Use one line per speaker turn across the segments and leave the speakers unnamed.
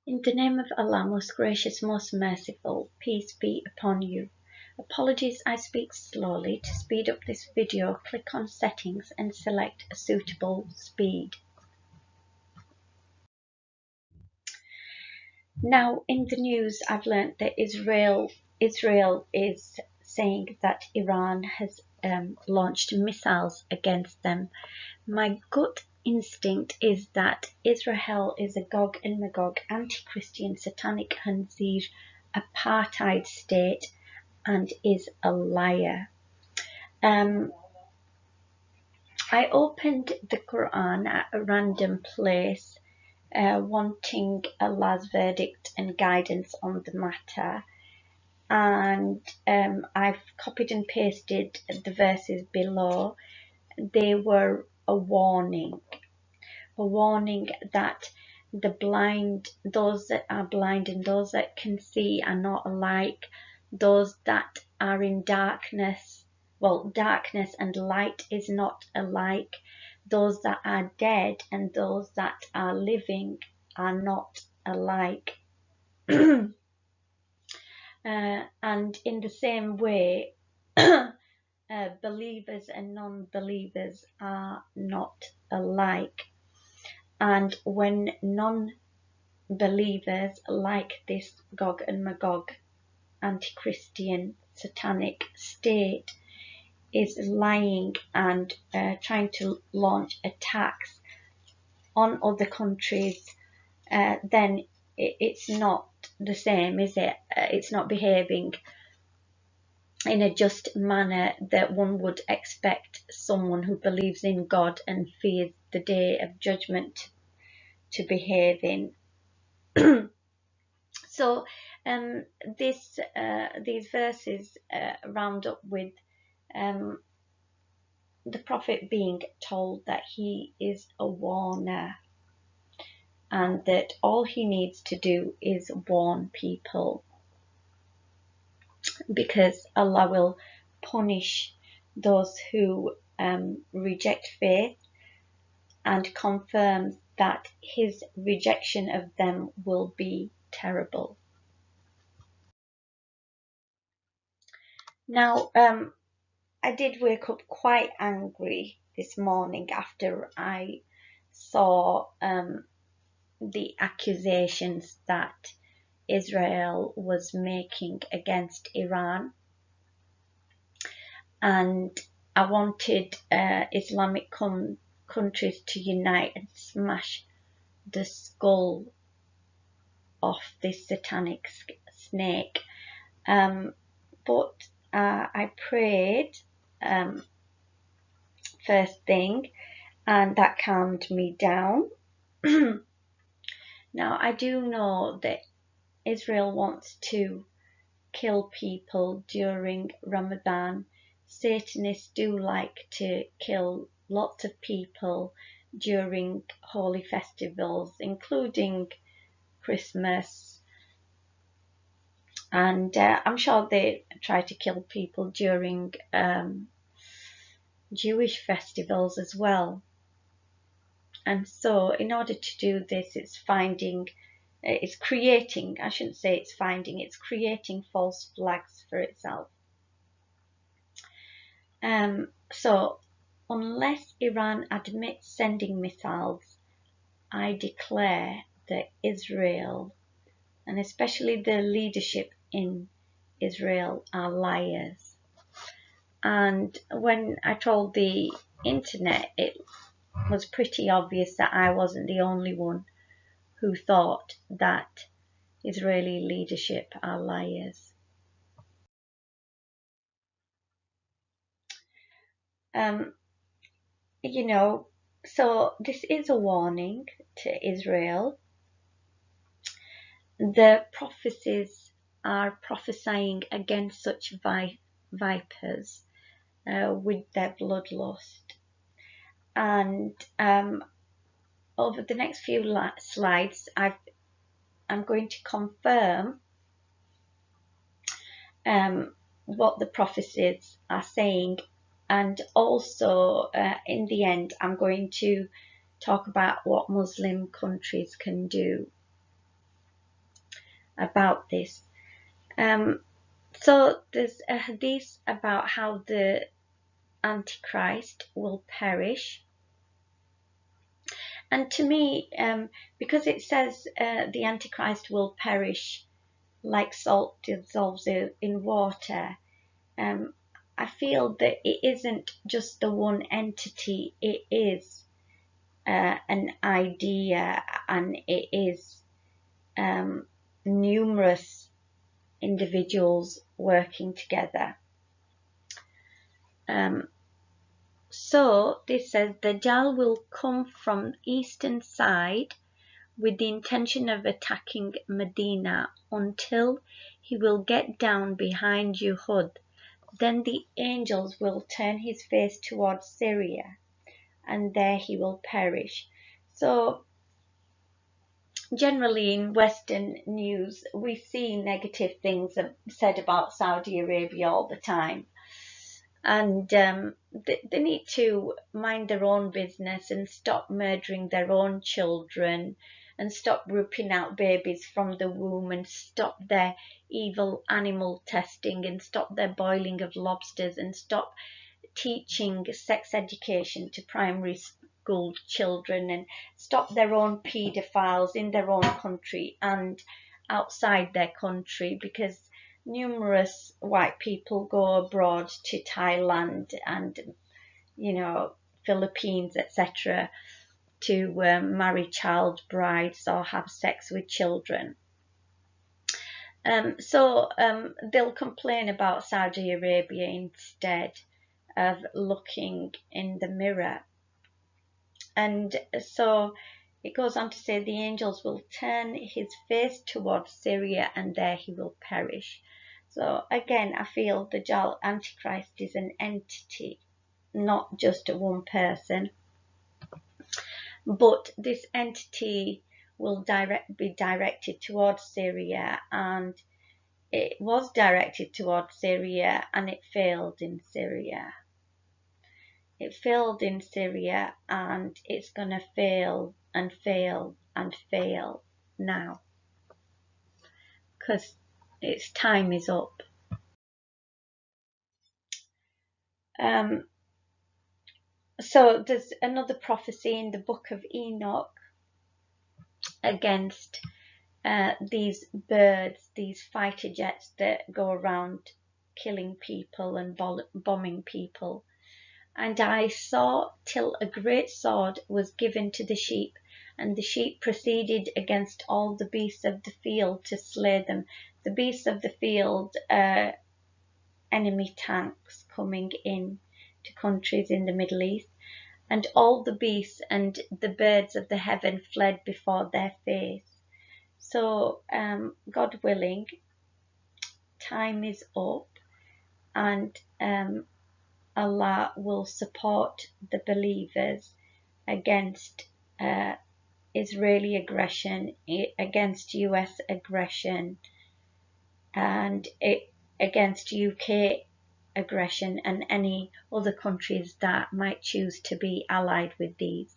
In the name of Allah, most gracious, most merciful, peace be upon you. Apologies I speak slowly. To speed up this video, click on settings and select a suitable speed. Now, in the news, I've learnt that Israel is saying that Iran has launched missiles against them. My gut instinct is that Israel is a Gog and Magog, anti-Christian, satanic Khanzir, apartheid state, and is a liar. I opened the Quran at a random place, wanting Allah's verdict and guidance on the matter, and I've copied and pasted the verses below. They were a warning that the blind, those that are blind and those that can see are not alike. Those that are in darkness, well, darkness and light is not alike. Those that are dead and those that are living are not alike. And in the same way, believers and non-believers are not alike. And when non-believers like this Gog and Magog, anti-Christian, satanic state is lying and trying to launch attacks on other countries, then it's not the same, is it? It's not behaving in a just manner that one would expect someone who believes in God and fears the day of judgment to behave in. So these verses round up with the prophet being told that he is a warner and that all he needs to do is warn people, because Allah will punish those who reject faith, and confirms that his rejection of them will be terrible. Now, I did wake up quite angry this morning after I saw the accusations that Israel was making against Iran, and I wanted Islamic countries to unite and smash the skull off this satanic snake. But I prayed first thing, and that calmed me down. Now, I do know that Israel wants to kill people during Ramadan. Satanists do like to kill lots of people during holy festivals, including Christmas, and I'm sure they try to kill people during Jewish festivals as well. And so in order to do this, it's creating, I shouldn't say it's finding, it's creating false flags for itself. So unless Iran admits sending missiles, I declare that Israel, and especially the leadership in Israel, are liars. And when I told the internet, it was pretty obvious that I wasn't the only one who thought that Israeli leadership are liars. You know, so this is a warning to Israel. The prophecies are prophesying against such vipers with their bloodlust. And over the next few slides, I'm going to confirm what the prophecies are saying, and also in the end I'm going to talk about what Muslim countries can do. about this. So there's a hadith about how the Antichrist will perish. And to me, because it says the Antichrist will perish like salt dissolves in water, I feel that it isn't just the one entity, it is an idea, and it is numerous individuals working together. So this says Dajjal will come from the eastern side with the intention of attacking Medina until he will get down behind Uhud. Then the angels will turn his face towards Syria, and there he will perish. So generally in Western news, we see negative things said about Saudi Arabia all the time. And they need to mind their own business and stop murdering their own children, and stop ripping out babies from the womb, and stop their evil animal testing, and stop their boiling of lobsters, and stop teaching sex education to primary school children, and stop their own paedophiles in their own country and outside their country, because numerous white people go abroad to Thailand and, Philippines, etc., to marry child brides or have sex with children. So they'll complain about Saudi Arabia instead of looking in the mirror. And so it goes on to say the angels will turn his face towards Syria, and there he will perish. So again, I feel the Antichrist is an entity, not just one person. But this entity will be directed towards Syria, and it was directed towards Syria, and it failed in Syria. It failed in Syria, and it's going to fail and fail and fail now, because its time is up. So there's another prophecy in the book of Enoch against these birds, these fighter jets that go around killing people and bombing people. And I saw till a great sword was given to the sheep, and the sheep proceeded against all the beasts of the field to slay them. The beasts of the field are enemy tanks coming in to countries in the Middle East, and all the beasts and the birds of the heaven fled before their face. So, God willing, time is up, and Allah will support the believers against Israeli aggression, against US aggression, and against UK aggression, and any other countries that might choose to be allied with these.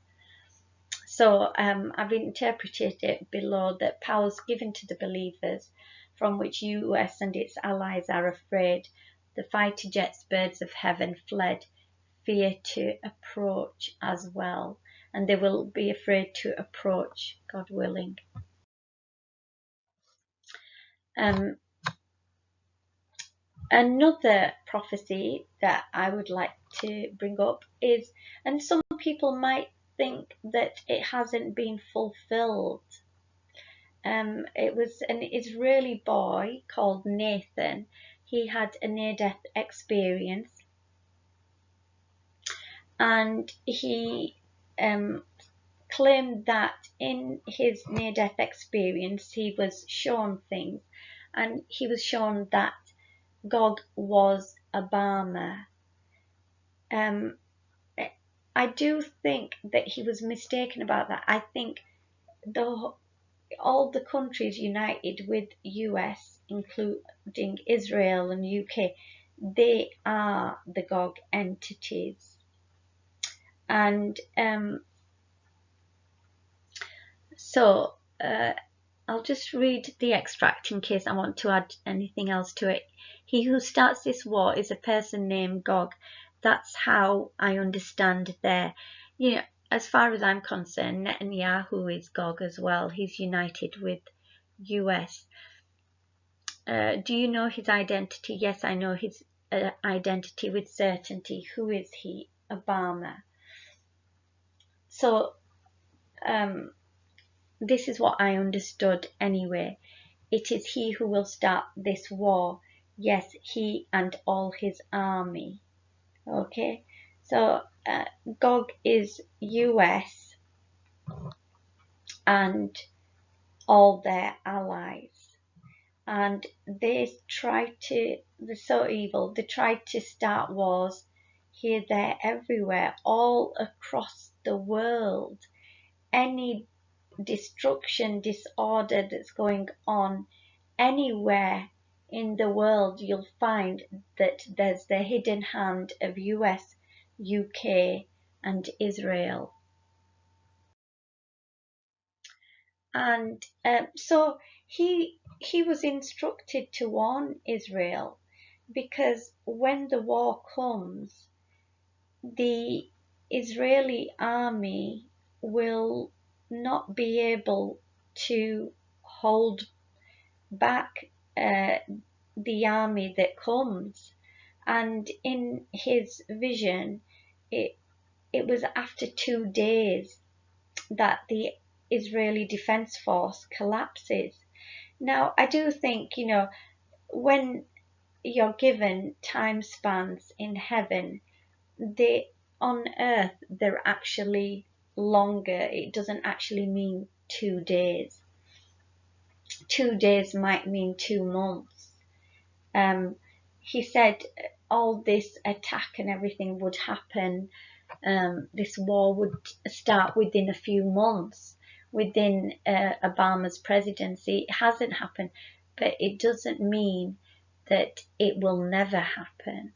So I've interpreted it below that powers given to the believers from which US and its allies are afraid. The fighter jets, birds of heaven fled, fear to approach as well, and they will be afraid to approach, God willing. Another prophecy that I would like to bring up is, and some people might think that it hasn't been fulfilled. It was an Israeli boy called Nathan. He had a near-death experience, and he claimed that in his near-death experience he was shown things, and he was shown that God was a balmer. I do think that he was mistaken about that. I think all the countries united with US, including Israel and UK, they are the Gog entities. And so I'll just read the extract in case I want to add anything else to it. He who starts this war is a person named Gog. That's how I understand there. As far as I'm concerned, Netanyahu is Gog as well. He's united with US. Do you know his identity? Yes, I know his identity with certainty. Who is he? Obama. So this is what I understood anyway. It is he who will start this war. Yes, he and all his army. Okay, so Gog is US and all their allies. And they're so evil. They try to start wars here, there, everywhere, all across the world. Any destruction, disorder that's going on anywhere in the world, you'll find that there's the hidden hand of US, UK, and Israel. And so he was instructed to warn Israel, because when the war comes, the Israeli army will not be able to hold back the army that comes. And in his vision, it was after 2 days that the Israeli Defense Force collapses. Now, I do think, when you're given time spans in heaven, on earth they're actually longer. It doesn't actually mean 2 days. 2 days might mean 2 months. He said all this attack and everything would happen. This war would start within a few months, within Obama's presidency. It hasn't happened, but it doesn't mean that it will never happen,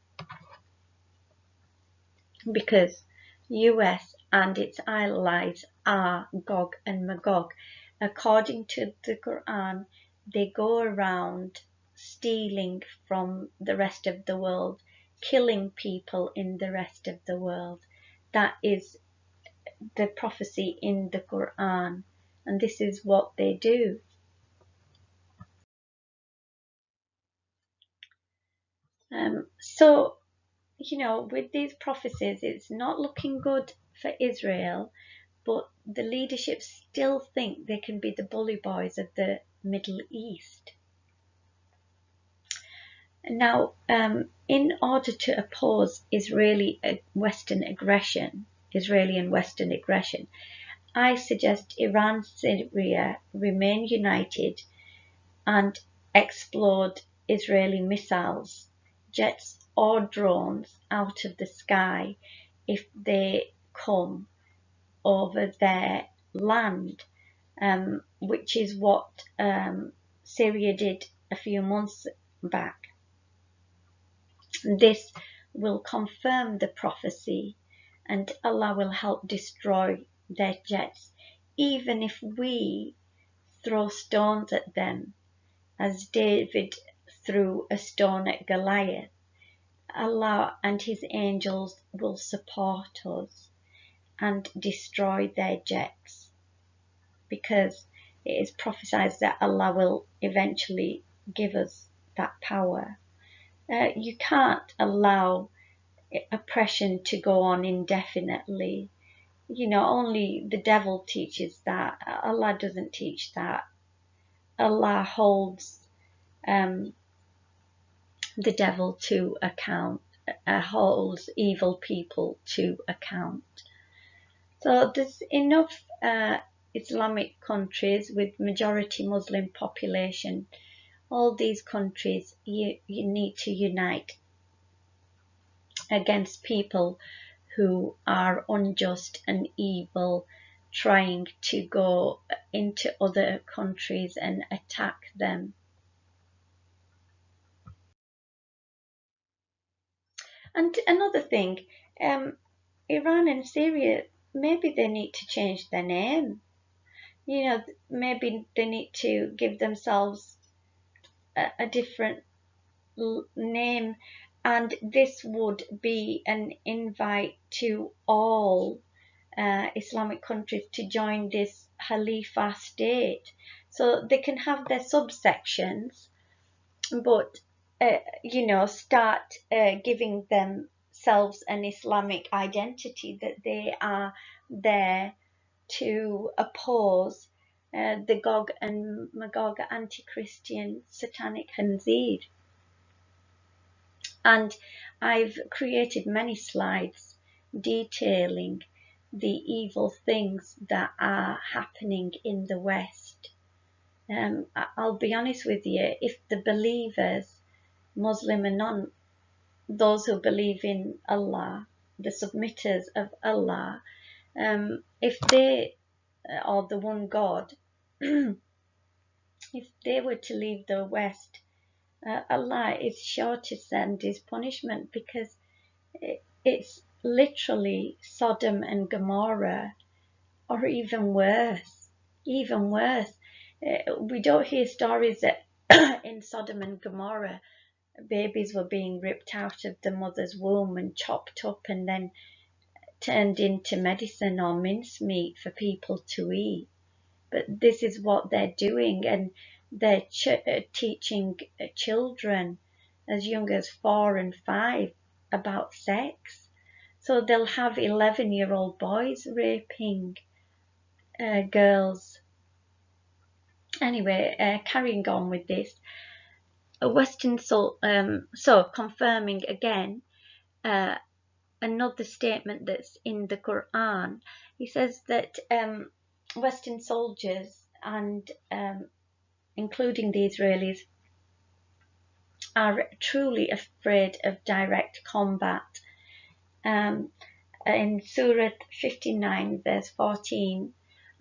because US and its allies are Gog and Magog. According to the Quran, they go around stealing from the rest of the world, killing people in the rest of the world. That is the prophecy in the Quran, and this is what they do. So, with these prophecies, it's not looking good for Israel, but the leadership still think they can be the bully boys of the Middle East. Now, in order to oppose Israeli and Western aggression, I suggest Iran and Syria remain united and explode Israeli missiles, jets or drones out of the sky if they come over their land, which is what Syria did a few months back. This will confirm the prophecy, and Allah will help destroy their jets, even if we throw stones at them, as David threw a stone at Goliath. Allah and his angels will support us and destroy their jets, because it is prophesied that Allah will eventually give us that power. You can't allow oppression to go on indefinitely. Only the devil teaches that. Allah doesn't teach that. Allah holds the devil to account, holds evil people to account. So there's enough Islamic countries with majority Muslim population. All these countries, you need to unite against people who are unjust and evil, trying to go into other countries and attack them. And another thing, Iran and Syria, maybe they need to change their name. You know, maybe they need to give themselves a different name, and this would be an invite to all Islamic countries to join this Khalifa state. So they can have their subsections, but you know, start giving themselves an Islamic identity, that they are there to oppose the Gog and Magog anti-Christian satanic Khanzir. And I've created many slides detailing the evil things that are happening in the West. I'll be honest with you, if the believers, Muslim and non, those who believe in Allah, the submitters of Allah, if they, or the one God, if they were to leave the West, Allah is sure to send his punishment, because it's literally Sodom and Gomorrah, or even worse. Even worse. We don't hear stories that in Sodom and Gomorrah, babies were being ripped out of the mother's womb and chopped up and then turned into medicine or mincemeat for people to eat. But this is what they're doing, and they're teaching children as young as 4 and 5 about sex. So they'll have 11-year-old boys raping girls. Anyway, carrying on with this, so confirming again another statement that's in the Quran. He says that Western soldiers, and including the Israelis, are truly afraid of direct combat. In Surah 59, verse 14,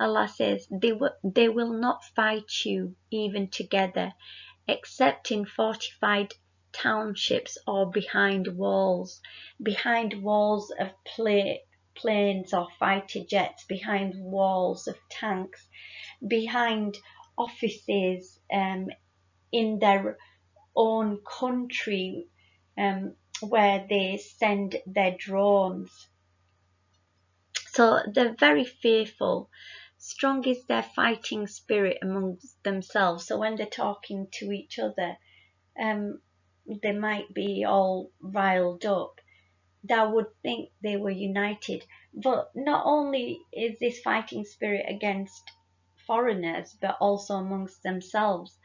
Allah says, they will not fight you even together, except in fortified townships or behind walls of planes or fighter jets, behind walls of tanks, behind offices, in their own country, where they send their drones. So they're very fearful. Strong is their fighting spirit amongst themselves. So when they're talking to each other, they might be all riled up. Thou would think they were united. But not only is this fighting spirit against foreigners, but also amongst themselves.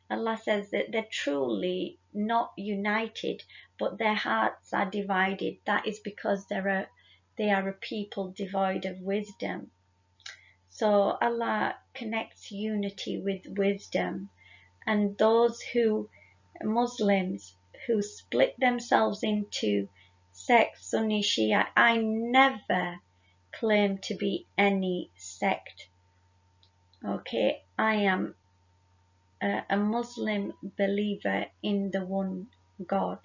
Allah says that they're truly not united, but their hearts are divided. That is because they are a people devoid of wisdom. So Allah connects unity with wisdom, and those Muslims who split themselves into sects, Sunni, Shia. I never claim to be any sect. Okay, I am a Muslim believer in the one God,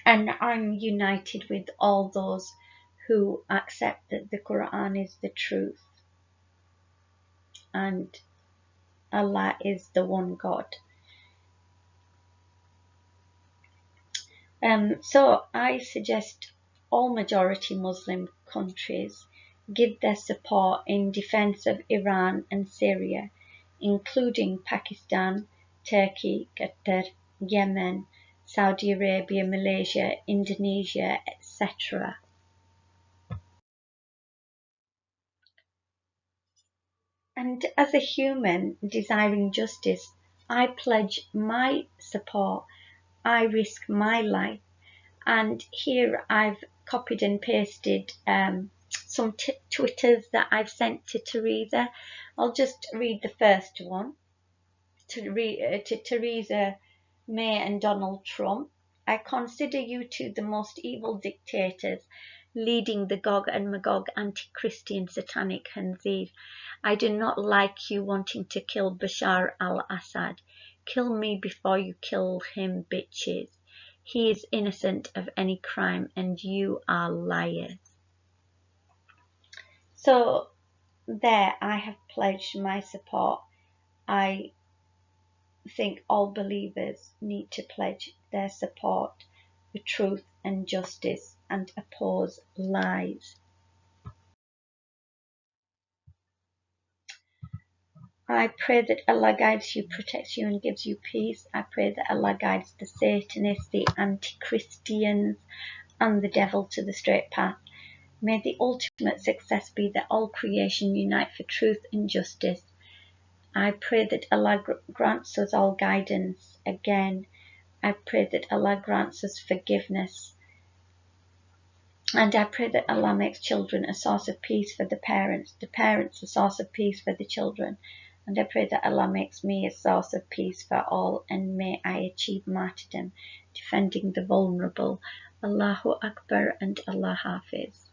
and I'm united with all those who accept that the Quran is the truth and Allah is the one God. So I suggest all majority Muslim countries give their support in defense of Iran and Syria, including Pakistan, Turkey, Qatar, Yemen, Saudi Arabia, Malaysia, Indonesia, etc. And as a human desiring justice, I pledge my support. I risk my life. And here I've copied and pasted some Twitters that I've sent to Theresa. I'll just read the first one to Theresa May and Donald Trump. I consider you two the most evil dictators leading the Gog and Magog anti-Christian satanic Khanzir. I do not like you wanting to kill Bashar al-Assad. Kill me before you kill him, bitches. He is innocent of any crime and you are liars. So there I have pledged my support. I think all believers need to pledge their support for truth and justice and oppose lies. I pray that Allah guides you, protects you, and gives you peace. I pray that Allah guides the Satanists, the anti-Christians, and the devil to the straight path. May the ultimate success be that all creation unite for truth and justice. I pray that Allah grants us all guidance again. I pray that Allah grants us forgiveness. And I pray that Allah makes children a source of peace for the parents a source of peace for the children. And I pray that Allah makes me a source of peace for all, and may I achieve martyrdom, defending the vulnerable. Allahu Akbar and Allah Hafiz.